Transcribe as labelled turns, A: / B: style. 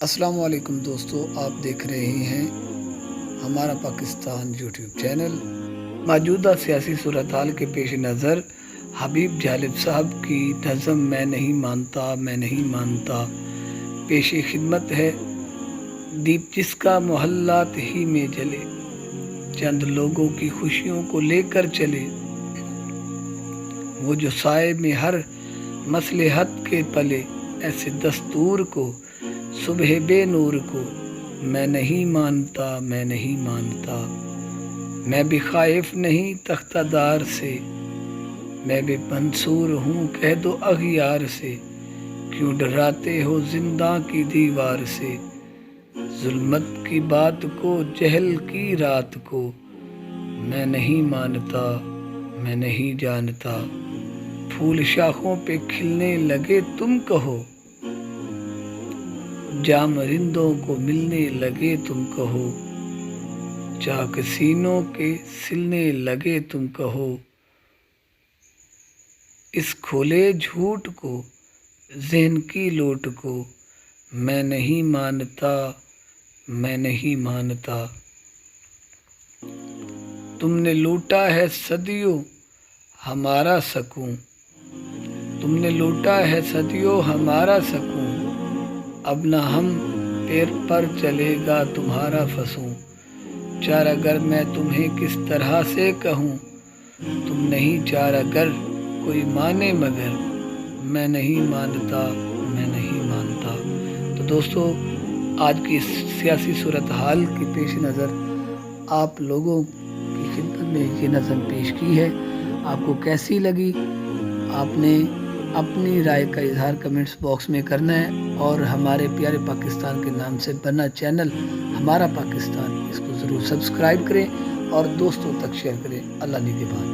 A: السلام علیکم دوستو، آپ دیکھ رہے ہیں ہمارا پاکستان یوٹیوب چینل۔ موجودہ سیاسی صورتحال کے پیش نظر حبیب جالب صاحب کی نظم میں نہیں مانتا پیش خدمت ہے۔ دیپ جس کا محلات ہی میں جلے، چند لوگوں کی خوشیوں کو لے کر چلے، وہ جو سائے میں ہر مصلحت کے پلے، ایسے دستور کو، صبح بے نور کو میں نہیں مانتا۔ میں بھی خائف نہیں تختہ دار سے، میں بھی منصور ہوں کہہ دو اغیار سے۔ کیوں ڈراتے ہو زنداں کی دیوار سے، ظلمت کی بات کو، جہل کی رات کو میں نہیں جانتا۔ پھول شاخوں پہ کھلنے لگے تم کہو، جام رندوں کو ملنے لگے تم کہو، چاک سینوں کے سلنے لگے تم کہو۔ اس کھلے جھوٹ کو، ذہن کی لوٹ کو میں نہیں مانتا۔ تم نے لوٹا ہے صدیوں ہمارا سکون، اب نہ ہم پیر پر چلے گا تمہارا فسوں۔ چارہ گر میں تمہیں کس طرح سے کہوں، تم نہیں چارہ گر کوئی مانے مگر میں نہیں مانتا۔ تو دوستو، آج کی سیاسی صورتحال کے پیش نظر آپ لوگوں کی خدمت میں یہ نظم پیش کی ہے۔ آپ کو کیسی لگی؟ آپ نے اپنی رائے کا اظہار کمنٹس باکس میں کرنا ہے، اور ہمارے پیارے پاکستان کے نام سے بنا چینل ہمارا پاکستان، اس کو ضرور سبسکرائب کریں اور دوستوں تک شیئر کریں۔ اللہ نگہبان۔